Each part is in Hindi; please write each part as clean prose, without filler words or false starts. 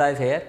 Guys here.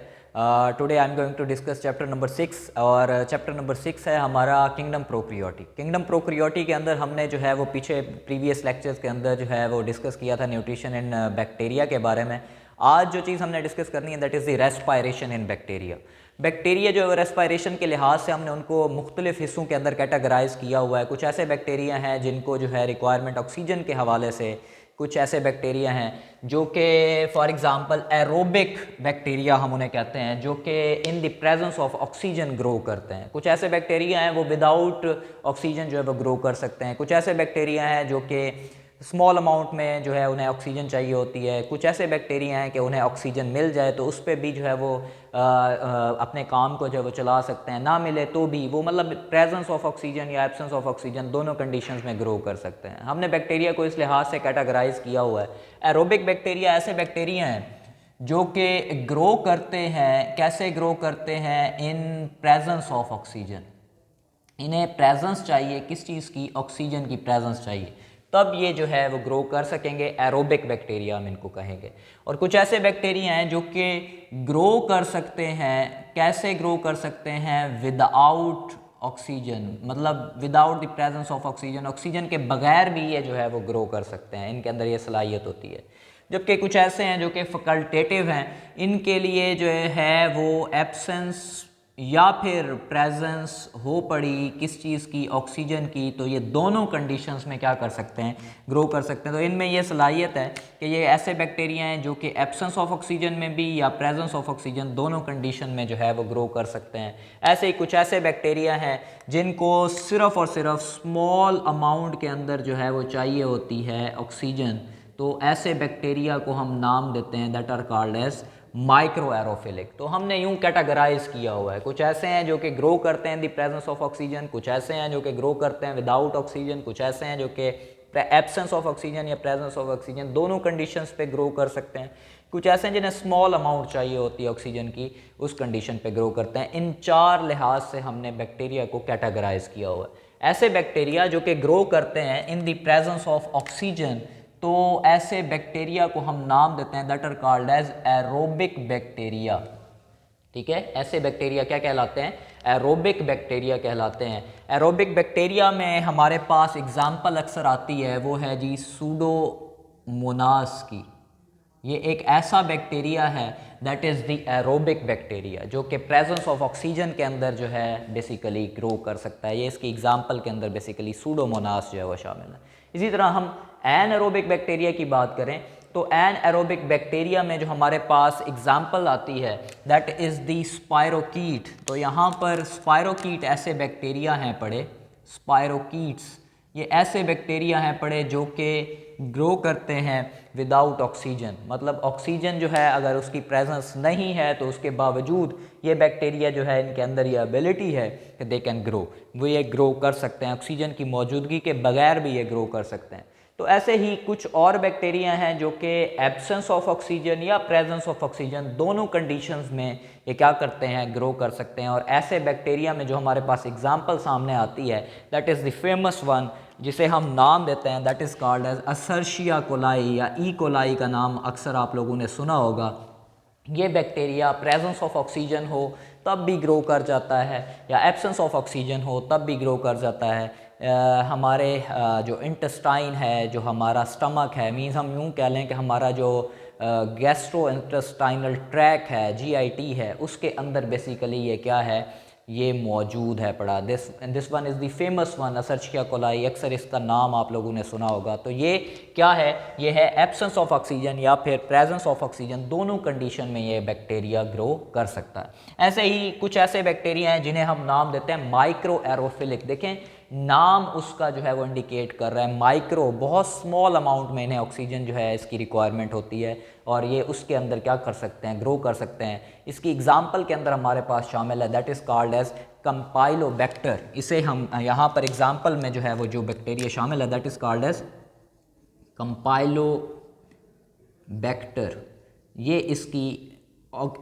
Today I am going to discuss chapter number 6 और चैप्टर नंबर 6 है हमारा किंगडम प्रोक्रियोटी। किंगडम प्रोक्रियोटी के अंदर हमने जो है वो पीछे प्रीवियस लेक्चर्स के अंदर जो है वो डिस्कस किया था न्यूट्रिशन इन बैक्टीरिया के बारे में। आज जो चीज़ हमने डिस्कस करनी है that is the respiration in bacteria. Bacteria जो है रेस्पायरेशन के लिहाज से हमने उनको मुख्तलिफ हिस्सों के अंदर कैटेगराइज किया हुआ है। कुछ ऐसे बैक्टीरिया हैं जिनको जो है रिक्वायरमेंट ऑक्सीजन के हवाले से, कुछ ऐसे बैक्टीरिया हैं जो कि फॉर एग्ज़ाम्पल एरोबिक बैक्टीरिया हम उन्हें कहते हैं, जो कि इन the presence of oxygen grow करते हैं। कुछ ऐसे बैक्टीरिया हैं वो विदाउट ऑक्सीजन जो है वो ग्रो कर सकते हैं। कुछ ऐसे बैक्टीरिया हैं जो कि स्मॉल अमाउंट में जो है उन्हें ऑक्सीजन चाहिए होती है। कुछ ऐसे बैक्टीरिया हैं कि उन्हें ऑक्सीजन मिल जाए तो उस पर भी जो है वो अपने काम को जो है वो चला सकते हैं, ना मिले तो भी वो मतलब प्रेजेंस ऑफ ऑक्सीजन या एब्सेंस ऑफ ऑक्सीजन दोनों कंडीशंस में ग्रो कर सकते हैं। हमने बैक्टीरिया को इस लिहाज से कैटेगराइज किया हुआ है। एरोबिक बैक्टीरिया ऐसे बैक्टीरिया हैं जो कि ग्रो करते हैं। कैसे ग्रो करते हैं? In presence of oxygen. इन्हें प्रेजेंस चाहिए, किस चीज़ की? ऑक्सीजन की प्रेजेंस चाहिए, तब ये जो है वो ग्रो कर सकेंगे। एरोबिक बैक्टीरिया हम इनको कहेंगे। और कुछ ऐसे बैक्टीरिया हैं जो कि ग्रो कर सकते हैं। कैसे ग्रो कर सकते हैं? विदाउट ऑक्सीजन, मतलब without the presence of oxygen. Oxygen के बगैर भी ये जो है वो ग्रो कर सकते हैं, इनके अंदर ये सलाहियत होती है। जबकि कुछ ऐसे हैं जो कि फैकल्टेटिव हैं, इनके लिए जो है वो एब्सेंस या फिर प्रेजेंस हो पड़ी किस चीज़ की? ऑक्सीजन की, तो ये दोनों कंडीशंस में क्या कर सकते हैं? ग्रो कर सकते हैं। तो इनमें ये सलाहियत है कि ये ऐसे बैक्टीरिया हैं जो कि एब्सेंस ऑफ ऑक्सीजन में भी या प्रेजेंस ऑफ ऑक्सीजन दोनों कंडीशन में जो है वो ग्रो कर सकते हैं। ऐसे ही कुछ ऐसे बैक्टीरिया हैं जिनको सिर्फ़ और सिर्फ स्मॉल अमाउंट के अंदर जो है वो चाहिए होती है ऑक्सीजन, तो ऐसे बैक्टीरिया को हम नाम देते हैं that are called as microaerophilic. तो हमने यूं कैटेगराइज किया हुआ है। कुछ ऐसे हैं जो कि ग्रो करते हैं in the presence of oxygen, कुछ ऐसे हैं जो कि ग्रो करते हैं विदाउट ऑक्सीजन, कुछ ऐसे हैं जो कि एब्सेंस ऑफ ऑक्सीजन या प्रेजेंस ऑफ ऑक्सीजन दोनों कंडीशंस पे ग्रो कर सकते हैं। कुछ ऐसे हैं जिन्हें स्मॉल अमाउंट चाहिए होती है ऑक्सीजन की, उस कंडीशन पे ग्रो करते हैं। इन चार लिहाज से हमने बैक्टीरिया को कैटेगराइज किया हुआ है। ऐसे बैक्टीरिया जो कि ग्रो करते हैं in the presence of oxygen, तो ऐसे बैक्टीरिया को हम नाम देते हैं that are called as aerobic bacteria. ठीक है, ऐसे बैक्टीरिया क्या कहलाते हैं? एरोबिक बैक्टीरिया कहलाते हैं। एरोबिक बैक्टीरिया में हमारे पास एग्जाम्पल अक्सर आती है, वो है जी सूडोमोनास की। ये एक ऐसा बैक्टीरिया है that is the aerobic bacteria जो कि प्रेजेंस ऑफ ऑक्सीजन के अंदर जो है बेसिकली ग्रो कर सकता है। ये इसकी एग्जाम्पल के अंदर बेसिकली सूडोमोनास जो है वो शामिल है। इसी तरह हम एन एरोबिक बैक्टीरिया की बात करें तो एन एरोबिक बैक्टीरिया में जो हमारे पास एग्जाम्पल आती है दैट इज़ द स्पायरोकीट। तो यहाँ पर स्पायरोकीट ऐसे बैक्टीरिया हैं पड़े, स्पायरोकीट्स ये ऐसे बैक्टीरिया हैं पड़े जो कि ग्रो करते हैं विदाउट ऑक्सीजन। मतलब ऑक्सीजन जो है अगर उसकी प्रेजेंस नहीं है तो उसके बावजूद ये बैक्टीरिया जो है इनके अंदर ये एबिलिटी है कि दे कैन ग्रो, वो ये ग्रो कर सकते हैं। ऑक्सीजन की मौजूदगी के बगैर भी ये ग्रो कर सकते हैं। तो ऐसे ही कुछ और बैक्टीरिया हैं जो कि एब्सेंस ऑफ ऑक्सीजन या प्रेजेंस ऑफ ऑक्सीजन दोनों कंडीशंस में ये क्या करते हैं? ग्रो कर सकते हैं। और ऐसे बैक्टीरिया में जो हमारे पास एग्जांपल सामने आती है that is the famous one, जिसे हम नाम देते हैं that is called as Escherichia coli या ई कोलाई का नाम अक्सर आप लोगों ने सुना होगा। ये बैक्टीरिया प्रेजेंस ऑफ ऑक्सीजन हो तब भी ग्रो कर जाता है या एब्सेंस ऑफ ऑक्सीजन हो तब भी ग्रो कर जाता है। हमारे जो इंटेस्टाइन है, जो हमारा स्टमक है, मीन्स हम यूँ कह लें कि हमारा जो गैस्ट्रो इंटेस्टाइनल ट्रैक है, जीआईटी है, उसके अंदर बेसिकली ये क्या है? ये मौजूद है पड़ा। This one is the famous one Escherichia coli, अक्सर इसका नाम आप लोगों ने सुना होगा। तो ये क्या है? ये है एब्सेंस ऑफ ऑक्सीजन या फिर प्रेजेंस ऑफ ऑक्सीजन, दोनों कंडीशन में ये बैक्टीरिया ग्रो कर सकता है। ऐसे ही कुछ ऐसे बैक्टीरिया हैं जिन्हें हम नाम देते हैं माइक्रो एरोफिलिक। देखें नाम उसका जो है वो इंडिकेट कर रहा है माइक्रो, बहुत स्मॉल अमाउंट में इन्हें ऑक्सीजन जो है इसकी रिक्वायरमेंट होती है और ये उसके अंदर क्या कर सकते हैं? ग्रो कर सकते हैं। इसकी एग्जांपल के अंदर हमारे पास शामिल है दैट इज़ कॉल्ड एज कंपाइलोबैक्टर। इसे हम यहाँ पर एग्जांपल में जो है वो जो बैक्टीरिया शामिल है दैट इज़ कॉल्ड एज कंपाइलोबैक्टर। ये इसकी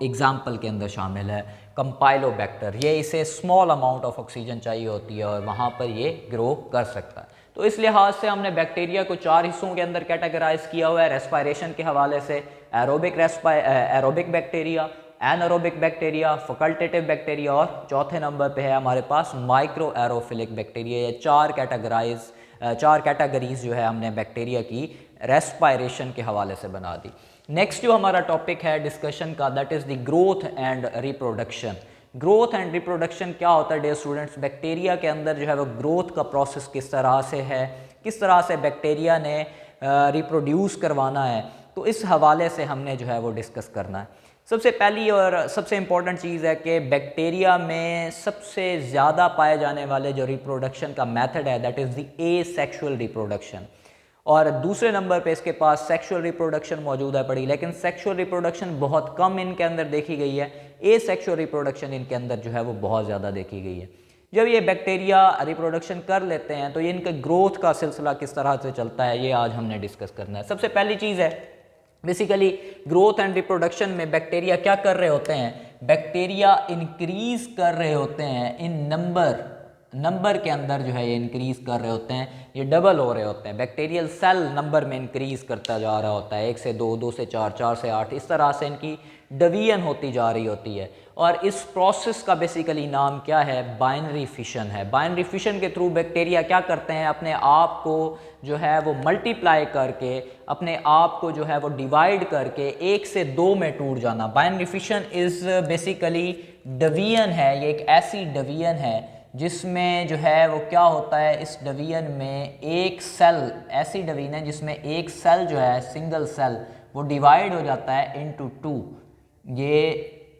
एग्जाम्पल के अंदर शामिल है कंपाइलोबैक्टर। ये इसे स्मॉल अमाउंट ऑफ ऑक्सीजन चाहिए होती है और वहाँ पर ये ग्रो कर सकता है। तो इस लिहाज से हमने बैक्टीरिया को 4 हिस्सों के अंदर कैटेगराइज किया हुआ है रेस्पायरेशन के हवाले से। Aerobic bacteria, anaerobic bacteria, facultative bacteria और चौथे नंबर पे है हमारे पास माइक्रो एरोफिलिक बैक्टीरिया। ये चार कैटेगरीज जो है हमने बैक्टीरिया की रेस्पायरेशन के हवाले से बना दी। नेक्स्ट जो हमारा टॉपिक है डिस्कशन का, that is the growth and reproduction. Growth and reproduction क्या होता है डियर स्टूडेंट्स? बैक्टीरिया के अंदर जो है वो ग्रोथ का प्रोसेस किस तरह से है, किस तरह से बैक्टीरिया ने रिप्रोड्यूस करवाना है, तो इस हवाले से हमने जो है वो डिस्कस करना है। सबसे पहली और सबसे इम्पॉर्टेंट चीज़ है कि बैक्टीरिया में सबसे ज़्यादा पाए जाने वाले जो रिप्रोडक्शन का मेथड है that is the asexual reproduction, और दूसरे नंबर पे इसके पास सेक्सुअल रिप्रोडक्शन मौजूद है पड़ी, लेकिन सेक्सुअल रिप्रोडक्शन बहुत कम इनके अंदर देखी गई है, एसेक्सुअल रिप्रोडक्शन इनके अंदर जो है वो बहुत ज़्यादा देखी गई है। जब ये बैक्टीरिया रिप्रोडक्शन कर लेते हैं तो ये इनके ग्रोथ का सिलसिला किस तरह से चलता है ये आज हमने डिस्कस करना है। सबसे पहली चीज़ है बेसिकली ग्रोथ एंड रिप्रोडक्शन में बैक्टीरिया क्या कर रहे होते हैं? बैक्टीरिया इंक्रीज कर रहे होते हैं इन नंबर के अंदर जो है ये इंक्रीज कर रहे होते हैं, ये डबल हो रहे होते हैं। बैक्टीरियल सेल नंबर में इंक्रीज करता जा रहा होता है, 1 से 2, 2 से 4, 4 से 8, इस तरह से इनकी डिवीजन होती जा रही होती है। और इस प्रोसेस का बेसिकली नाम क्या है? बाइनरी फिशन है। बाइनरी फिशन के थ्रू बैक्टीरिया क्या करते हैं? अपने आप को जो है वो मल्टीप्लाई करके, अपने आप को जो है वो डिवाइड करके 1 से 2 में टूट जाना। Binary fission is basically division है, ये एक ऐसी डिवीजन है जिसमें जो है वो क्या होता है, इस डिवीजन में एक सेल, ऐसी डिवीजन है जिसमें एक सेल जो है सिंगल सेल वो डिवाइड हो जाता है इनटू 2। ये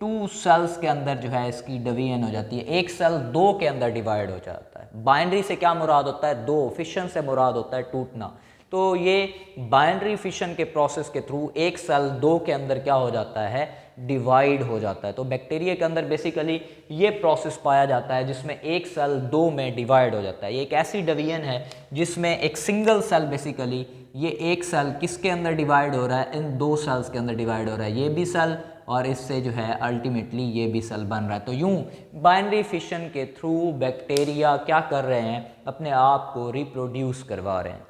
2 सेल्स के अंदर जो है इसकी डिवीजन हो जाती है, एक सेल 2 के अंदर डिवाइड हो जाता है। बाइनरी से क्या मुराद होता है? 2। फिशन से मुराद होता है टूटना। तो ये बाइनरी फिशन के प्रोसेस के थ्रू एक सेल 2 के अंदर क्या हो जाता है? डिवाइड हो जाता है। तो बैक्टीरिया के अंदर बेसिकली ये प्रोसेस पाया जाता है जिसमें एक सेल 2 में डिवाइड हो जाता है। ये एक ऐसी डिवीजन है जिसमें एक सिंगल सेल बेसिकली, ये एक सेल किसके अंदर डिवाइड हो रहा है? इन 2 सेल्स के अंदर डिवाइड हो रहा है, ये भी सेल और इससे जो है अल्टीमेटली ये भी सेल बन रहा है। तो यूं बाइनरी फिशन के थ्रू बैक्टीरिया क्या कर रहे हैं? अपने आप को रिप्रोड्यूस करवा रहे हैं।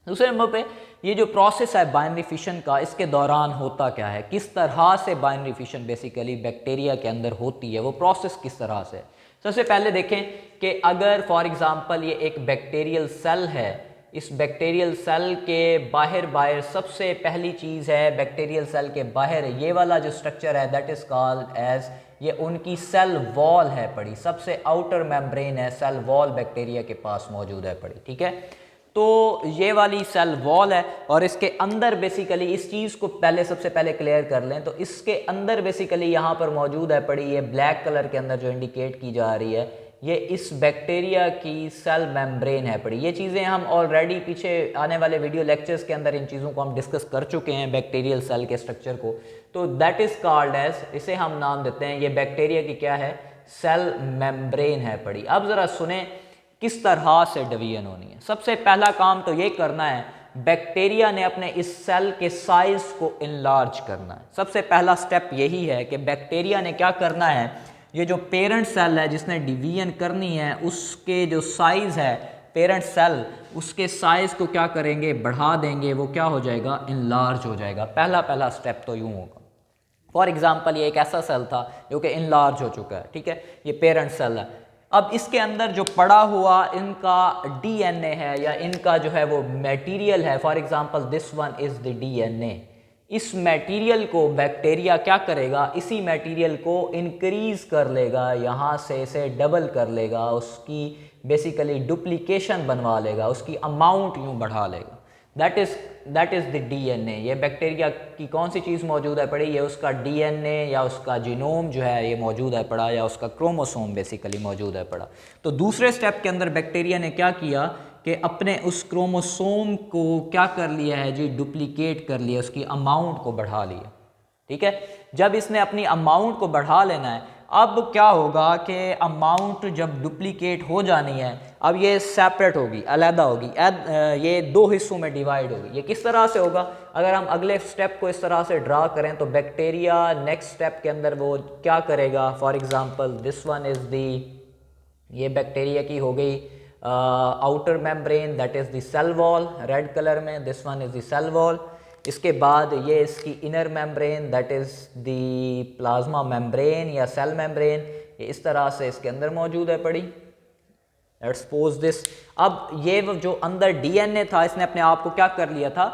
दूसरे नंबर पे ये जो प्रोसेस है बाइनरी फिशन का, इसके दौरान होता क्या है? किस तरह से बाइनरी फिशन बेसिकली बैक्टीरिया के अंदर होती है, वो प्रोसेस किस तरह से? सबसे पहले देखें कि अगर फॉर एग्जांपल ये एक बैक्टीरियल सेल है, इस बैक्टीरियल सेल के बाहर सबसे पहली चीज़ है बैक्टीरियल सेल के बाहर ये वाला जो स्ट्रक्चर है दैट इज़ कॉल्ड एज, ये उनकी सेल वॉल है पड़ी, सबसे आउटर मेम्ब्रेन है, सेल वॉल बैक्टीरिया के पास मौजूद है पड़ी, ठीक है। तो ये वाली सेल वॉल है और इसके अंदर बेसिकली इस चीज़ को पहले सबसे पहले क्लियर कर लें तो इसके अंदर बेसिकली यहाँ पर मौजूद है पड़ी, ये ब्लैक कलर के अंदर जो इंडिकेट की जा रही है ये इस बैक्टीरिया की सेल मेम्ब्रेन है पड़ी। ये चीज़ें हम ऑलरेडी पीछे आने वाले वीडियो लेक्चर्स के अंदर इन चीज़ों को हम डिस्कस कर चुके हैं बैक्टीरियल सेल के स्ट्रक्चर को। तो दैट इज़ कॉल्ड एज, इसे हम नाम देते हैं, ये बैक्टीरिया की क्या है? सेल मेम्ब्रेन है पड़ी। अब ज़रा सुने किस तरह से डिवीजन होनी है। सबसे पहला काम तो ये करना है, बैक्टीरिया ने अपने इस सेल के साइज को इनलार्ज करना है। सबसे पहला स्टेप यही है कि बैक्टीरिया ने क्या करना है, ये जो पेरेंट सेल है जिसने डिवीजन करनी है उसके जो साइज है पेरेंट सेल, उसके साइज को क्या करेंगे? बढ़ा देंगे, वो क्या हो जाएगा? इनलार्ज हो जाएगा। पहला स्टेप तो यूँ होगा। फॉर एग्जाम्पल ये एक ऐसा सेल था जो कि इनलार्ज हो चुका है, ठीक है, ये पेरेंट सेल है। अब इसके अंदर जो पड़ा हुआ इनका डीएनए है या इनका जो है वो मटेरियल है, for example this one is the DNA. इस मटेरियल को बैक्टीरिया क्या करेगा? इसी मटेरियल को इंक्रीज कर लेगा, यहाँ से इसे डबल कर लेगा, उसकी बेसिकली डुप्लीकेशन बनवा लेगा, उसकी अमाउंट यूँ बढ़ा लेगा। That is the DNA. ये बैक्टीरिया की कौन सी चीज़ मौजूद है पड़ी? ये उसका डीएनए या उसका जीनोम जो है ये मौजूद है पड़ा, या उसका क्रोमोसोम बेसिकली मौजूद है पड़ा। तो दूसरे स्टेप के अंदर बैक्टीरिया ने क्या किया कि अपने उस क्रोमोसोम को क्या कर लिया है जी? डुप्लीकेट कर लिया, उसकी अमाउंट को बढ़ा लिया, ठीक है। जब इसने अपनी अमाउंट को बढ़ा लेना है, अब क्या होगा कि अमाउंट जब डुप्लीकेट हो जानी है, अब ये सेपरेट होगी, अलहदा होगी, ये 2 हिस्सों में डिवाइड होगी। ये किस तरह से होगा? अगर हम अगले स्टेप को इस तरह से ड्रा करें तो बैक्टीरिया नेक्स्ट स्टेप के अंदर वो क्या करेगा? For example this one is the, ये बैक्टीरिया की हो गई outer membrane, that is the cell wall red colour में, this one is the cell wall. इसके बाद ये इसकी inner membrane that is the plasma membrane या सेल मेम्ब्रेन, ये इस तरह से इसके अंदर मौजूद है पड़ी। Let's suppose this. अब ये जो अंदर डीएनए था इसने अपने आप को क्या कर लिया था,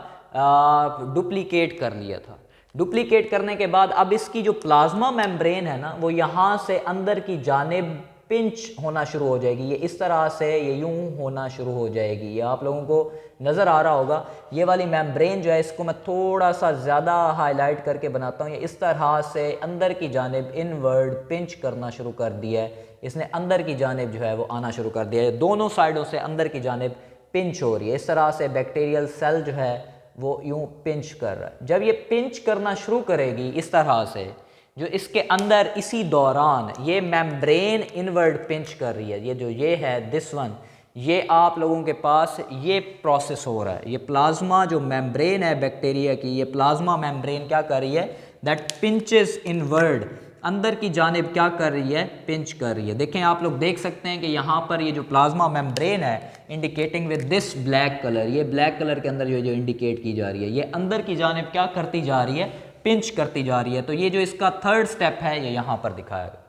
डुप्लीकेट कर लिया था। डुप्लीकेट करने के बाद अब इसकी जो प्लाज्मा मेम्ब्रेन है ना वो यहाँ से अंदर की जानिब पिंच होना शुरू हो जाएगी। ये इस तरह से ये यूं होना शुरू हो जाएगी। ये आप लोगों को नज़र आ रहा होगा। ये वाली मेम्ब्रेन जो है इसको मैं थोड़ा सा ज़्यादा हाईलाइट करके बनाता हूँ। ये इस तरह से अंदर की जानिब इनवर्ड पिंच करना शुरू कर दिया है। इसने अंदर की जानिब जो है वो आना शुरू कर दिया है। दोनों साइडों से अंदर की जानिब पिंच हो रही है। इस तरह से बैक्टीरियल सेल जो है वो यूं पिंच कर रहा है। जब ये पिंच करना शुरू करेगी इस तरह से, जो इसके अंदर इसी दौरान ये मेम्ब्रेन इनवर्ड पिंच कर रही है। ये जो ये है दिस वन, ये आप लोगों के पास ये प्रोसेस हो रहा है। ये प्लाज्मा जो मेम्ब्रेन है बैक्टीरिया की, ये प्लाज्मा मेम्ब्रेन क्या कर रही है, दैट पिंचेस इनवर्ड, अंदर की जानिब क्या कर रही है, पिंच कर रही है। देखें आप लोग देख सकते हैं कि यहाँ पर ये जो प्लाज्मा मेम्ब्रेन है indicating with this black colour, ये ब्लैक कलर के अंदर जो इंडिकेट की जा रही है, ये अंदर की जानिब क्या करती जा रही है, पिंच करती जा रही है। तो ये जो इसका थर्ड स्टेप है ये यहाँ पर दिखाया गया।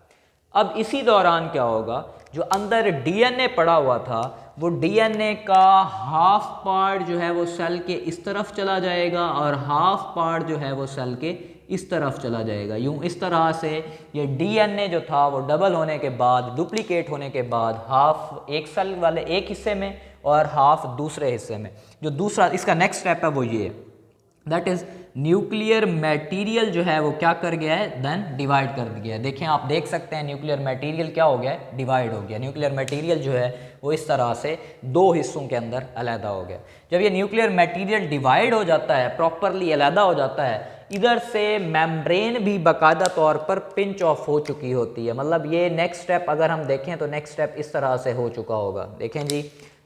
अब इसी दौरान क्या होगा, जो अंदर डीएनए पड़ा हुआ था वो डीएनए का हाफ पार्ट जो है वो सेल के इस तरफ चला जाएगा और हाफ पार्ट जो है वो सेल के इस तरफ चला जाएगा। यूं इस तरह से ये डीएनए जो था वो डबल होने के बाद, डुप्लीकेट होने के बाद, हाफ एक सेल वाले एक हिस्से में और हाफ दूसरे हिस्से में। जो दूसरा इसका नेक्स्ट स्टेप है वो ये, दैट इज़ न्यूक्लियर मटेरियल जो है वो क्या कर गया है, देन डिवाइड कर गया है। देखें आप देख सकते हैं न्यूक्लियर मटेरियल क्या हो गया है, डिवाइड हो गया। न्यूक्लियर मटेरियल जो है वो इस तरह से दो हिस्सों के अंदर अलहदा हो गया। जब ये न्यूक्लियर मटेरियल डिवाइड हो जाता है, प्रॉपरली अलहदा हो जाता है, इधर से मेम्ब्रेन भी बाकायदा तौर पर पिंच ऑफ हो चुकी होती है। मतलब ये नेक्स्ट स्टेप अगर हम देखें तो नेक्स्ट स्टेप इस तरह से हो चुका होगा। देखें जी,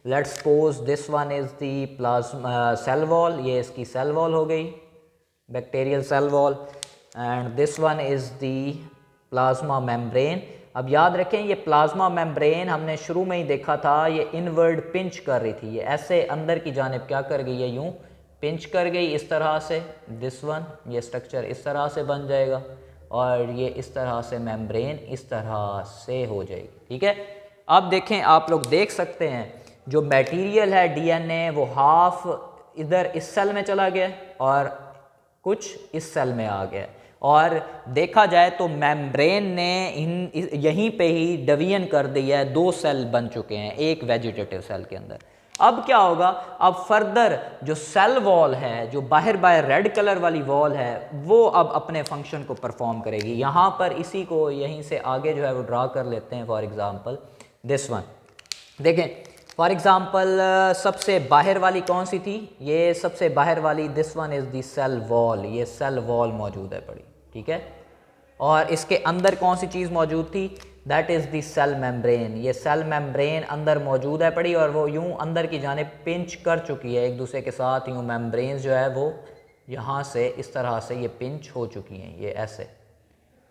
let's suppose this one is the plasma cell wall, ये इसकी सेल वॉल हो गई, bacterial cell wall, and this one is the plasma membrane. अब याद रखें ये प्लाज्मा मेम्ब्रेन हमने शुरू में ही देखा था, ये इनवर्ड पिंच कर रही थी। ये ऐसे अंदर की जानिब क्या कर गई है, यूं पिंच कर गई इस तरह से। दिस वन, ये स्ट्रक्चर इस तरह से बन जाएगा और ये इस तरह से मेम्ब्रेन इस तरह से हो जाएगी। ठीक है, अब देखें आप लोग देख सकते हैं जो मटेरियल है डीएनए वो हाफ इधर इस सेल में चला गया और कुछ इस सेल में आ गया। और देखा जाए तो मेम्ब्रेन ने यहीं पे ही डिवीजन कर दिया है, दो सेल बन चुके हैं एक वेजिटेटिव सेल के अंदर। अब क्या होगा, अब फर्दर जो सेल वॉल है, जो बाहर रेड कलर वाली वॉल है, वो अब अपने फंक्शन को परफॉर्म करेगी। यहाँ पर इसी को यहीं से आगे जो है वो ड्रा कर लेते हैं। फॉर एग्जांपल दिस वन, देखें फॉर एग्जांपल सबसे बाहर वाली कौन सी थी, ये सबसे बाहर वाली this one is the cell wall, ये सेल वॉल मौजूद है पड़ी। ठीक है, और इसके अंदर कौन सी चीज़ मौजूद थी, that is the cell membrane. ये सेल मेम्ब्रेन अंदर मौजूद है पड़ी और वो यूं अंदर की जानिब पिंच कर चुकी है एक दूसरे के साथ। यूं मेम्ब्रेन जो है वो यहाँ से इस तरह से ये पिंच हो चुकी हैं, ये ऐसे।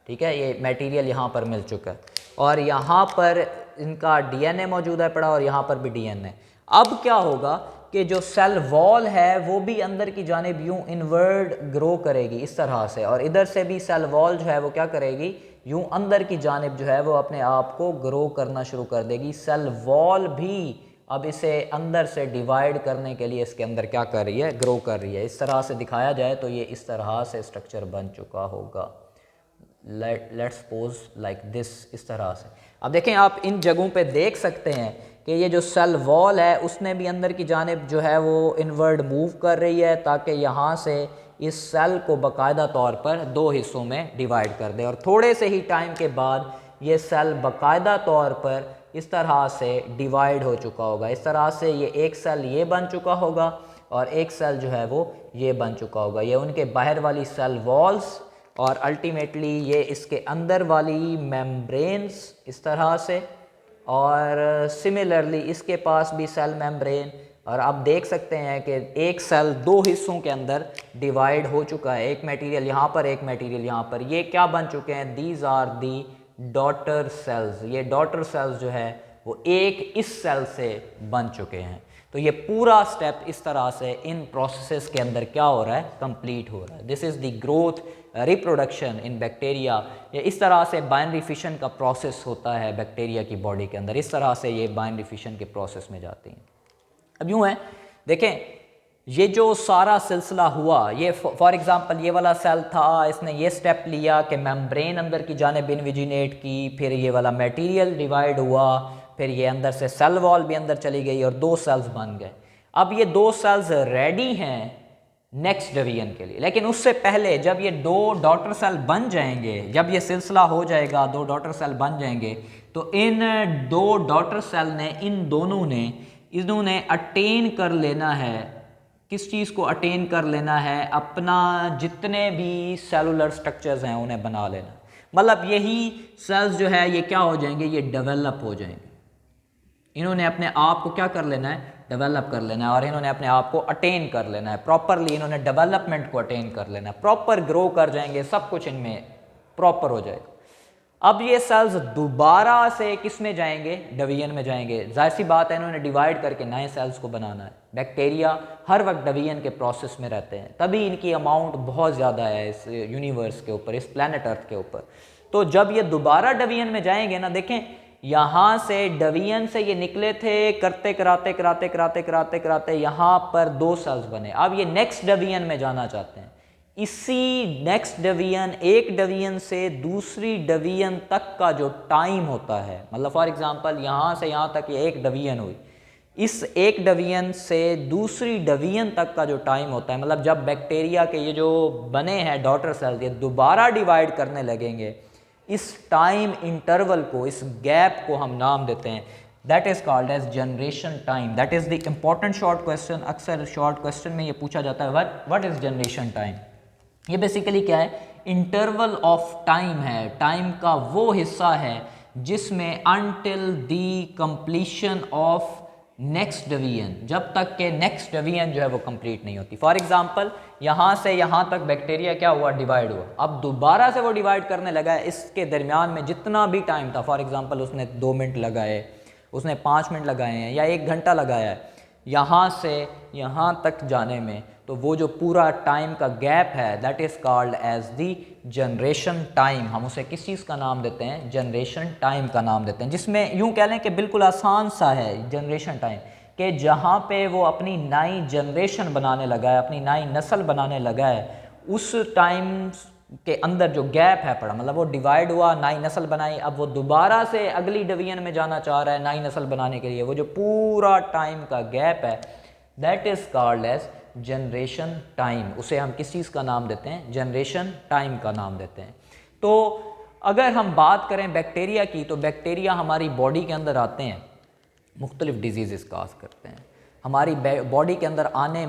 ठीक है, ये मटेरियल यहाँ पर मिल चुका है और यहाँ पर इनका डीएनए मौजूद है पड़ा और यहाँ पर भी डीएनए। अब क्या होगा कि जो सेल वॉल है वो भी अंदर की जानिब यूं इनवर्ड ग्रो करेगी इस तरह से, और इधर से भी सेल वॉल जो है वो क्या करेगी, यूं अंदर की जानिब जो है वो अपने आप को ग्रो करना शुरू कर देगी। सेल वॉल भी अब इसे अंदर से डिवाइड करने के लिए इसके अंदर क्या कर रही है, ग्रो कर रही है। इस तरह से दिखाया जाए तो ये इस तरह से स्ट्रक्चर बन चुका होगा। लेट्स सपोज लाइक दिस, इस तरह से। अब देखें आप इन जगहों पे देख सकते हैं कि ये जो सेल वॉल है उसने भी अंदर की जानिब जो है वो इनवर्ड मूव कर रही है ताकि यहाँ से इस सेल को बाकायदा तौर पर दो हिस्सों में डिवाइड कर दे, और थोड़े से ही टाइम के बाद ये सेल बाकायदा तौर पर इस तरह से डिवाइड हो चुका होगा। इस तरह से ये एक सेल ये बन चुका होगा और एक सेल जो है वो ये बन चुका होगा। ये उनके बाहर वाली सेल वॉल्स और अल्टीमेटली ये इसके अंदर वाली मेम्ब्रेन्स इस तरह से, और सिमिलरली इसके पास भी सेल मेम्ब्रेन। और आप देख सकते हैं कि एक सेल दो हिस्सों के अंदर डिवाइड हो चुका है, एक मटेरियल यहाँ पर एक मटेरियल यहाँ पर। ये क्या बन चुके हैं, these are the daughter cells. ये डॉटर सेल्स जो है वो एक इस सेल से बन चुके हैं। तो तो ये पूरा स्टेप इस तरह से इन प्रोसेसेस के अंदर क्या हो रहा है, कंप्लीट हो रहा है। This is the growth reproduction in bacteria. ये इस तरह से बाइनरी फिशन का प्रोसेस होता है बैक्टीरिया की बॉडी के अंदर, इस तरह से ये बाइनरी फिशन के प्रोसेस में जाती हैं। अब यूँ है, देखें ये जो सारा सिलसिला हुआ, ये फॉर एग्जांपल ये वाला सेल था, इसने ये स्टेप लिया कि मेम्ब्रेन अंदर की जानिब इनविजिनेट की, फिर ये वाला मटेरियल डिवाइड हुआ, फिर ये अंदर से सेल वॉल भी अंदर चली गई और 2 सेल्स बन गए। अब ये 2 सेल्स रेडी हैं नेक्स्ट डिवीजन के लिए, लेकिन उससे पहले जब ये 2 डॉटर सेल बन जाएंगे, जब ये सिलसिला हो जाएगा, 2 डॉटर सेल बन जाएंगे, तो इन 2 डॉटर सेल ने, इन दोनों ने, इन्होंने अटेन कर लेना है, किस चीज़ को अटेन कर लेना है, अपना जितने भी सेलुलर स्ट्रक्चर्स हैं उन्हें बना लेना। मतलब यही सेल्स जो है ये क्या हो जाएंगे, ये डेवलप हो जाएंगे। इन्होंने अपने आप को क्या कर लेना है, डेवलप कर लेना है, और इन्होंने अपने आप को अटेन कर लेना है प्रॉपरली, इन्होंने डेवलपमेंट को अटेन कर लेना है, प्रॉपर ग्रो कर जाएंगे, सब कुछ इनमें प्रॉपर हो जाएगा। अब ये सेल्स दोबारा से किस में जाएंगे, डिवीजन में जाएंगे। जाहिर सी बात है, इन्होंने डिवाइड करके नए सेल्स को बनाना है। बैक्टीरिया हर वक्त डिवीजन के प्रोसेस में रहते हैं, तभी इनकी अमाउंट बहुत ज़्यादा है इस यूनिवर्स के ऊपर, इस प्लैनेट अर्थ के ऊपर। तो जब ये दोबारा डिवीजन में जाएंगे ना, देखें यहाँ से डिवीजन से ये निकले थे, करते कराते कराते कराते कराते कराते यहाँ पर 2 सेल्स बने। अब ये नेक्स्ट डिवीजन में जाना चाहते हैं। इसी नेक्स्ट डिवीजन, एक डिवीजन से दूसरी डिवीजन तक का जो टाइम होता है, मतलब फॉर एग्जांपल यहाँ से यहाँ तक ये एक डिवीजन हुई, इस एक डिवीजन से दूसरी डिवीजन तक का जो टाइम होता है, मतलब जब बैक्टीरिया के ये जो बने हैं डॉटर सेल्स, ये दोबारा डिवाइड करने लगेंगे, इस टाइम इंटरवल को, इस गैप को हम नाम देते हैं, that is called age generation time. That is the important short question. अक्सर शॉर्ट क्वेश्चन में ये पूछा जाता है, व्हाट इज़ जनरेशन टाइम। ये बेसिकली क्या है, इंटरवल ऑफ टाइम है, टाइम का वो हिस्सा है जिसमें until the completion of next division, जब तक के नेक्स्ट डिवीजन जो है वो कंप्लीट नहीं होती। फॉर एग्जांपल यहाँ से यहाँ तक बैक्टीरिया क्या हुआ, डिवाइड हुआ, अब दोबारा से वो डिवाइड करने लगा है। इसके दरमियान में जितना भी टाइम था, फॉर एग्जांपल उसने 2 मिनट लगाए, उसने 5 मिनट लगाए हैं, या 1 घंटा लगाया है यहाँ से यहाँ तक जाने में, तो वो जो पूरा टाइम का गैप है, that is called as the generation time. हम उसे किस चीज़ का नाम देते हैं, जनरेशन टाइम का नाम देते हैं। जिसमें यूँ कह लें कि बिल्कुल आसान सा है जनरेशन टाइम, कि जहाँ पे वो अपनी नई जनरेशन बनाने लगा है, अपनी नई नस्ल बनाने लगा है, उस टाइम के अंदर जो गैप है पड़ा, मतलब वो डिवाइड हुआ, नई नस्ल बनाई, अब वो दोबारा से अगली डिवीजन में जाना चाह रहा है नई नस्ल बनाने के लिए, वो जो पूरा टाइम का गैप है, that is called age generation time. उसे हम किस चीज़ का नाम देते हैं, जनरेशन टाइम का नाम देते हैं। तो अगर हम बात करें बैक्टीरिया की, तो बैक्टीरिया हमारी बॉडी के अंदर आते हैं, मुख्तलिफ डिजीज़ काज करते हैं। हमारी बॉडी के अंदर आने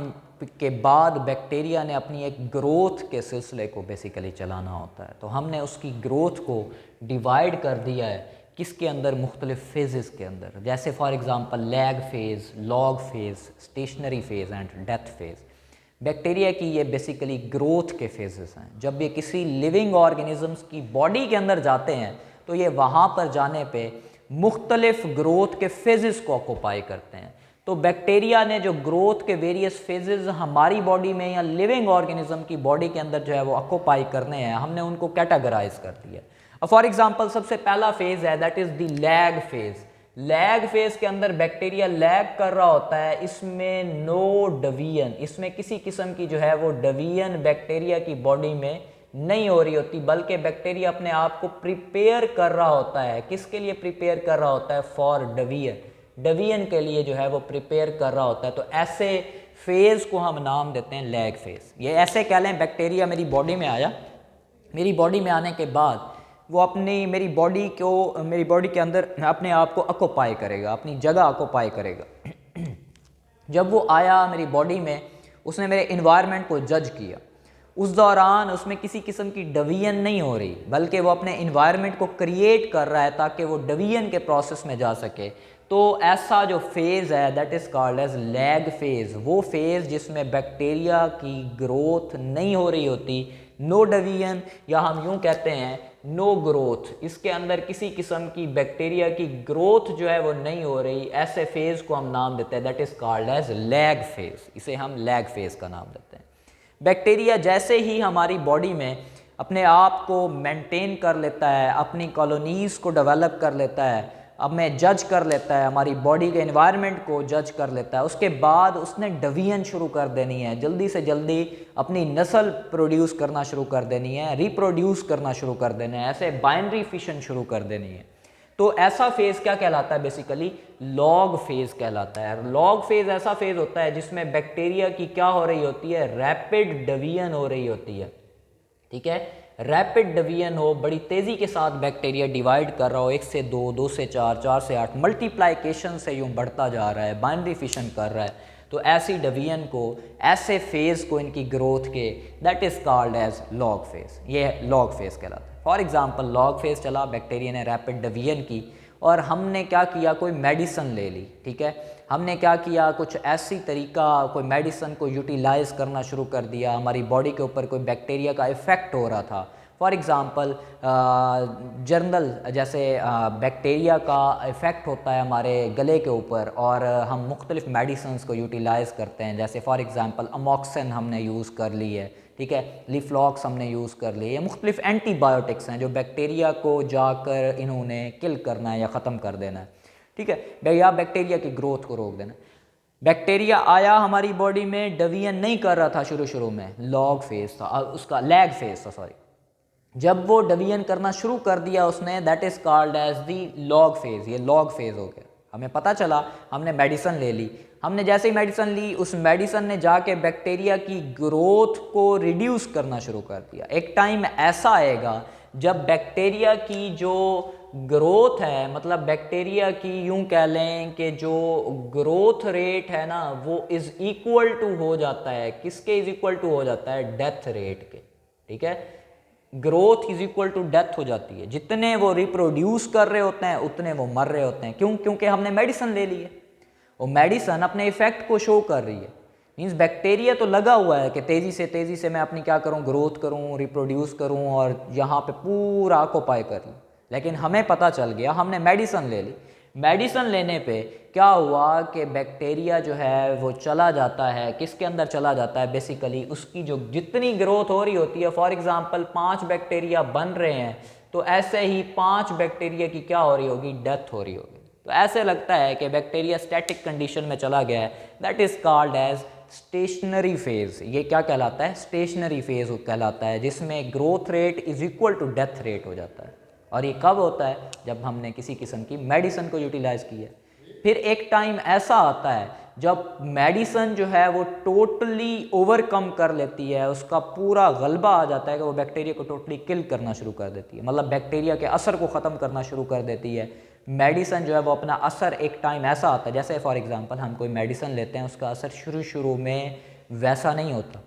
के बाद बैक्टीरिया ने अपनी एक ग्रोथ के सिलसिले को बेसिकली चलाना होता है। तो हमने उसकी ग्रोथ को डिवाइड कर दिया है किसके अंदर, मुख्तलिफ फेजेस के अंदर, जैसे for example lag phase, log phase, stationary phase and death phase. Bacteria की ये बेसिकली ग्रोथ के फेजेस हैं। जब ये किसी लिविंग ऑर्गेनिजम्स की बॉडी के अंदर जाते हैं, तो ये वहाँ पर जाने पे मुख्तलिफ ग्रोथ के फेजेस को ऑक्यूपाई करते हैं। तो बैक्टीरिया ने जो ग्रोथ के वेरियस फेजेस हमारी बॉडी में या लिविंग ऑर्गेनिज्म की बॉडी के अंदर जो है वो ऑक्यूपाई करने हैं, हमने उनको कैटेगराइज कर दिया। अब फॉर एग्जांपल सबसे पहला फेज है that is the lag phase. Lag phase के अंदर बैक्टीरिया लैग कर रहा होता है, इसमें नो डिवीजन, इसमें किसी किस्म की जो है वो डिवीजन बैक्टीरिया की बॉडी में नहीं हो रही होती, बल्कि बैक्टीरिया अपने आप को प्रिपेयर कर रहा होता है। किसके लिए प्रिपेयर कर रहा होता है? फॉर डिवीजन, डिवीजन के लिए जो है वो प्रिपेयर कर रहा होता है। तो ऐसे फेज़ को हम नाम देते हैं लैग फेज़। ये ऐसे कह लें बैक्टीरिया मेरी बॉडी में आया, मेरी बॉडी में आने के बाद वो अपनी मेरी बॉडी के अंदर अपने आप को ऑक्यूपाई करेगा, अपनी जगह ऑक्यूपाई करेगा। जब वो आया मेरी बॉडी में, उसने मेरे इन्वायरमेंट को जज किया। उस दौरान उसमें किसी किस्म की डिवीजन नहीं हो रही, बल्कि वो अपने इन्वायरमेंट को क्रिएट कर रहा है ताकि वो डिवीजन के प्रोसेस में जा सके। तो ऐसा जो फेज़ है that is called as lag phase. वो फेज़ जिसमें बैक्टीरिया की ग्रोथ नहीं हो रही होती, नो डिवीजन, या हम यूं कहते हैं नो ग्रोथ, इसके अंदर किसी किस्म की बैक्टीरिया की ग्रोथ जो है वो नहीं हो रही, ऐसे फेज़ को हम नाम देते हैं that is called as lag phase, इसे हम लैग फेज़ का नाम देते हैं। बैक्टीरिया जैसे ही हमारी बॉडी में अपने आप को मेंटेन कर लेता है, अपनी कॉलोनीज़ को डेवलप कर लेता है, अब मैं जज कर लेता है, हमारी बॉडी के एनवायरनमेंट को जज कर लेता है, उसके बाद उसने डिवीजन शुरू कर देनी है, जल्दी से जल्दी अपनी नस्ल प्रोड्यूस करना शुरू कर देनी है, रिप्रोड्यूस करना शुरू कर देना है, ऐसे बाइनरी फिशन शुरू कर देनी है। तो ऐसा फेज़ क्या कहलाता है? बेसिकली लॉग फेज़ कहलाता है। लॉग फेज़ ऐसा फेज़ होता है जिसमें बैक्टीरिया की क्या हो रही होती है? रैपिड डिवीजन हो रही होती है, ठीक है। रैपिड डिवीजन हो, बड़ी तेज़ी के साथ बैक्टीरिया डिवाइड कर रहा हो, 1 से 2, 2 से 4, 4 से 8, मल्टीप्लाइकेशन से यूँ बढ़ता जा रहा है, बाइनरी फिशन कर रहा है, तो ऐसी डिवीजन को, ऐसे फेज़ को इनकी ग्रोथ के, that is called as log phase, ये लॉग फेज़ कहलाता है। फॉर एग्जांपल लॉग फेज़ चला, बैक्टीरिया ने रैपिड डिवीजन की और हमने क्या किया, कोई मेडिसिन ले ली, ठीक है। हमने क्या किया, कुछ ऐसी तरीका, कोई मेडिसिन को यूटिलाइज़ करना शुरू कर दिया, हमारी बॉडी के ऊपर कोई बैक्टीरिया का इफ़ेक्ट हो रहा था। फॉर एग्ज़ाम्पल जर्नल, जैसे बैक्टीरिया का इफ़ेक्ट होता है हमारे गले के ऊपर और हम मुख्तलिफ़ मेडिसिन को यूटिलाइज़ करते हैं, जैसे फॉर एग्ज़ाम्पल अमोक्सिन हमने यूज़ कर ली है, ठीक है, लिफ्लॉक्स हमने यूज़ कर ली है, मुख्तलिफ़ एंटीबायोटिक्स हैं जो बैक्टीरिया को जाकर इन्होंने किल करना है या ख़त्म कर देना है, ठीक है, या बैक्टीरिया की ग्रोथ को रोक देना। बैक्टीरिया आया हमारी बॉडी में, डिवीजन नहीं कर रहा था शुरू में, लॉग फेज़ था, उसका लैग फेज़ था, सॉरी। जब वो डिवीजन करना शुरू कर दिया उसने, that is called as the log phase, ये लॉग फेज़ हो गया। हमें पता चला, हमने मेडिसिन ले ली, हमने जैसे ही मेडिसिन ली, उस मेडिसिन ने जाके बैक्टीरिया की ग्रोथ को रिड्यूस करना शुरू कर दिया। एक टाइम ऐसा आएगा जब बैक्टीरिया की जो ग्रोथ है, मतलब बैक्टीरिया की यूं कह लें कि जो ग्रोथ रेट है ना, वो इज़ इक्वल टू हो जाता है, किसके इज़ इक्वल टू हो जाता है? डेथ रेट के, ठीक है। Growth is equal to death हो जाती है, जितने वो रिप्रोड्यूस कर रहे होते हैं उतने वो मर रहे होते हैं। क्यों? क्योंकि हमने मेडिसिन ले ली है, वो मेडिसिन अपने इफेक्ट को शो कर रही है। मीन्स बैक्टीरिया तो लगा हुआ है कि तेज़ी से मैं अपनी क्या करूं, ग्रोथ करूं, रिप्रोड्यूस करूं और यहाँ पे पूरा ऑक्यूपाई कर लूँ। लेकिन हमें पता चल गया, हमने मेडिसिन ले ली, मेडिसिन लेने पे क्या हुआ कि बैक्टीरिया जो है वो चला जाता है, किसके अंदर चला जाता है? बेसिकली उसकी जो जितनी ग्रोथ हो रही होती है, फॉर एग्जांपल 5 बैक्टीरिया बन रहे हैं, तो ऐसे ही 5 बैक्टीरिया की क्या हो रही होगी? डेथ हो रही होगी। तो ऐसे लगता है कि बैक्टीरिया स्टैटिक कंडीशन में चला गया है, that is called as stationary phase. ये क्या कहलाता है? स्टेशनरी फेज़ कहलाता है, जिसमें growth rate is equal to death rate हो जाता है। और ये कब होता है? जब हमने किसी किस्म की मेडिसिन को यूटिलाइज़ की है। फिर एक टाइम ऐसा आता है जब मेडिसिन जो है वो टोटली ओवरकम कर लेती है, उसका पूरा गलबा आ जाता है कि वो बैक्टीरिया को टोटली किल करना शुरू कर देती है, मतलब बैक्टीरिया के असर को ख़त्म करना शुरू कर देती है। मेडिसिन जो है वो अपना असर, एक टाइम ऐसा आता है, जैसे फॉर एग्जांपल हम कोई मेडिसिन लेते हैं, उसका असर शुरू में वैसा नहीं होता,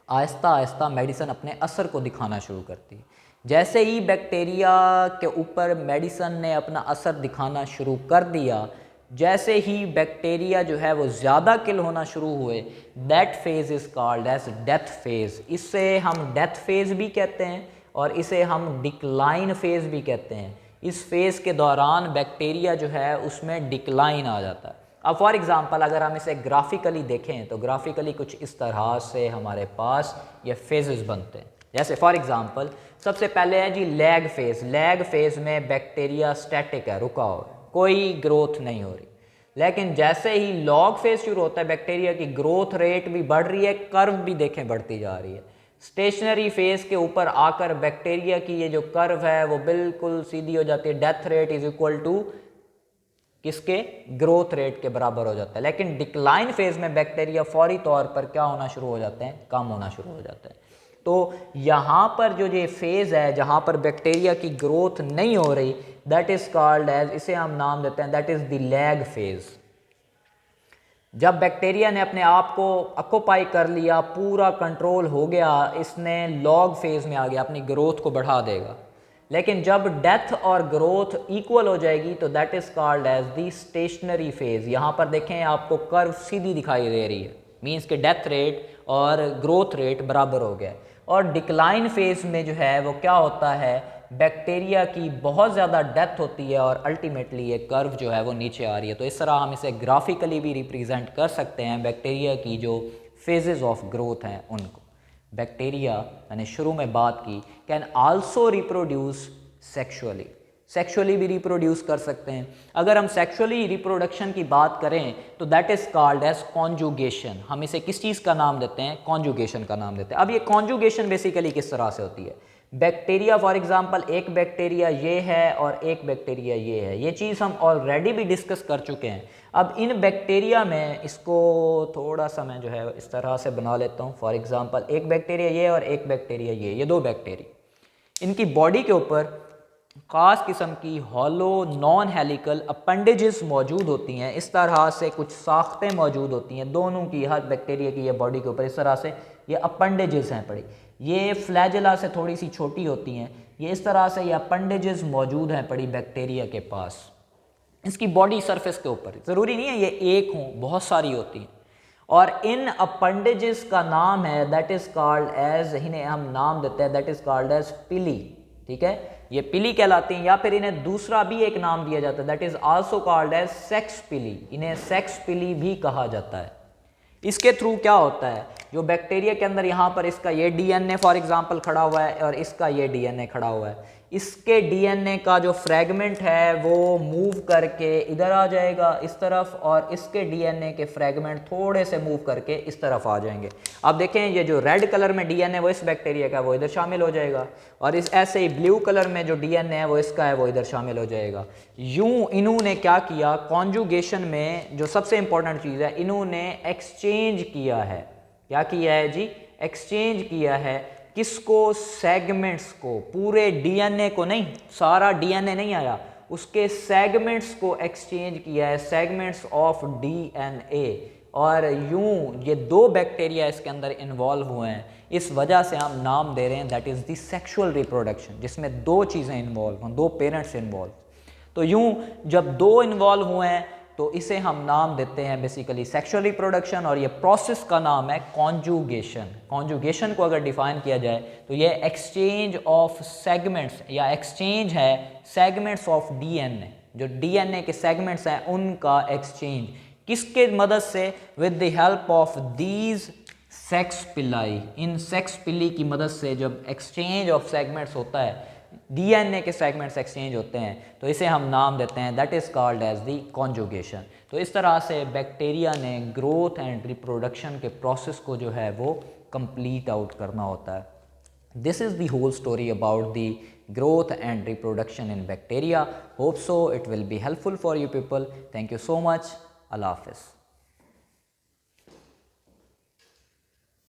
आहिस्ता आहिस्ता मेडिसिन अपने असर को दिखाना शुरू करती है। जैसे ही बैक्टीरिया के ऊपर मेडिसिन ने अपना असर दिखाना शुरू कर दिया, जैसे ही बैक्टीरिया जो है वो ज़्यादा किल होना शुरू हुए, that phase is called as death phase. इससे हम डेथ फेज़ भी कहते हैं और इसे हम डिक्लाइन फेज़ भी कहते हैं। इस फेज़ के दौरान बैक्टीरिया जो है उसमें डिक्लाइन आ जाता है। अब फॉर एग्ज़ाम्पल अगर हम इसे ग्राफिकली देखें तो ग्राफिकली कुछ इस तरह से हमारे पास ये फेजेस बनते हैं। जैसे फॉर एग्ज़ाम्पल सबसे पहले है जी लैग फेज़। लैग फेज़ में बैक्टीरिया स्टैटिक है, रुका हुआ है, कोई ग्रोथ नहीं हो रही। लेकिन जैसे ही लॉग फेज़ शुरू होता है, बैक्टीरिया की ग्रोथ रेट भी बढ़ रही है, कर्व भी देखें बढ़ती जा रही है। स्टेशनरी फेज़ के ऊपर आकर बैक्टीरिया की ये जो कर्व है वो बिल्कुल सीधी हो जाती है, death rate is equal to किसके? ग्रोथ रेट के बराबर हो जाता है। लेकिन डिक्लाइन फेज़ में बैक्टीरिया फौरी तौर पर क्या होना शुरू हो जाते हैं? कम होना शुरू हो जाता है। तो यहाँ पर जो ये फेज़ है जहाँ पर बैक्टीरिया की ग्रोथ नहीं हो रही, दैट इज़ कॉल्ड एज, इसे हम नाम देते हैं that is the lag phase. जब बैक्टीरिया ने अपने आप को ऑक्यूपाई कर लिया, पूरा कंट्रोल हो गया, इसने लॉग फेज़ में आ गया, अपनी ग्रोथ को बढ़ा देगा। लेकिन जब डेथ और ग्रोथ इक्वल हो जाएगी तो that is called as the stationary phase. यहाँ पर देखें आपको कर्व सीधी दिखाई दे रही है, मीन्स के डेथ रेट और ग्रोथ रेट बराबर हो गया। और डिक्लाइन फेज में जो है वो क्या होता है, बैक्टीरिया की बहुत ज़्यादा डेथ होती है और अल्टीमेटली ये कर्व जो है वो नीचे आ रही है। तो इस तरह हम इसे ग्राफिकली भी रिप्रेजेंट कर सकते हैं बैक्टीरिया की जो फेजेस ऑफ ग्रोथ हैं उनको। बैक्टीरिया मैंने शुरू में बात की can also reproduce sexually, sexually भी रिप्रोड्यूस कर सकते हैं। अगर हम सेक्सुअली रिप्रोडक्शन की बात करें तो that is called as conjugation. हम इसे किस चीज़ का नाम देते हैं, कॉन्जुगेशन का नाम देते हैं। अब ये कॉन्जुगेशन बेसिकली किस तरह से होती है, बैक्टीरिया फॉर एग्जांपल एक बैक्टीरिया ये है और एक बैक्टीरिया ये है, ये चीज़ हम ऑलरेडी भी डिस्कस कर चुके हैं। अब इन बैक्टीरिया में इसको थोड़ा सा मैं जो है इस तरह से बना लेता हूँ। फॉर एग्जांपल एक बैक्टीरिया ये और एक बैक्टीरिया ये दो बैक्टीरिया, इनकी बॉडी के ऊपर खास किस्म की हॉलो नॉन हेलिकल अपेंडेजेस मौजूद होती हैं। इस तरह से कुछ साख्तें मौजूद होती हैं दोनों की, हर बैक्टीरिया की ये बॉडी के ऊपर इस तरह से ये अपेंडेजेस हैं पड़ी। ये फ्लैजेला से थोड़ी सी छोटी होती हैं। ये इस तरह से ये अपेंडेजेस मौजूद हैं पड़ी बैक्टीरिया के पास इसकी बॉडी सरफेस के ऊपर। ज़रूरी नहीं है ये एक हों, बहुत सारी होती हैं। और इन अपेंडेजेस का नाम है दैट इज़ कॉल्ड एज, इन्हें हम नाम देते हैं दैट इज़ कॉल्ड एज पिली। ठीक है, ये पिली कहलाती हैं, या फिर इन्हें दूसरा भी एक नाम दिया जाता है that is also called as sex pili. इन्हें सेक्स पिली भी कहा जाता है। इसके थ्रू क्या होता है, जो बैक्टीरिया के अंदर यहाँ पर इसका ये डीएनए फॉर एग्जांपल खड़ा हुआ है और इसका ये डीएनए खड़ा हुआ है, इसके डीएनए का जो फ्रैगमेंट है वो मूव करके इधर आ जाएगा इस तरफ, और इसके डीएनए के फ्रैगमेंट थोड़े से मूव करके इस तरफ आ जाएंगे। अब देखें ये जो रेड कलर में डीएनए वो इस बैक्टीरिया का वो इधर शामिल हो जाएगा, और इस ऐसे ही ब्लू कलर में जो डीएनए है वो इसका है वो इधर शामिल हो जाएगा। यूं इन्होंने क्या किया, कॉन्जुगेशन में जो सबसे इंपॉर्टेंट चीज़ है, इन्होंने एक्सचेंज किया है। क्या किया है जी, एक्सचेंज किया है। किसको, सेगमेंट्स को, पूरे डीएनए को नहीं, सारा डीएनए नहीं आया, उसके सेगमेंट्स को एक्सचेंज किया है, सेगमेंट्स ऑफ डीएनए। और यूं ये दो बैक्टीरिया इसके अंदर इन्वॉल्व हुए हैं, इस वजह से हम नाम दे रहे हैं that is the sexual reproduction, जिसमें दो चीज़ें इन्वॉल्व हों, दो पेरेंट्स इन्वॉल्व। तो यूं जब दो इन्वॉल्व हुए हैं तो इसे हम नाम देते हैं बेसिकली सेक्सुअल रिप्रोडक्शन, और ये प्रोसेस का नाम है कॉन्जुगेशन। कॉन्जुगेशन को अगर डिफाइन किया जाए तो ये एक्सचेंज ऑफ सेगमेंट्स या एक्सचेंज है सेगमेंट्स ऑफ डीएनए, जो डीएनए के सेगमेंट्स हैं उनका एक्सचेंज किसके मदद से, with the help of these sex पिलाई। इन सेक्स पिली की मदद से जब एक्सचेंज ऑफ सेगमेंट्स होता है, डीएनए के सेगमेंट्स एक्सचेंज होते हैं, तो इसे हम नाम देते हैं that is called as the conjugation. तो इस तरह से बैक्टीरिया ने ग्रोथ एंड रिप्रोडक्शन के प्रोसेस को जो है वो कंप्लीट आउट करना होता है। This is the whole story about the growth and reproduction in bacteria. Hope so it will be helpful for you people. Thank you so much. Allah Hafiz.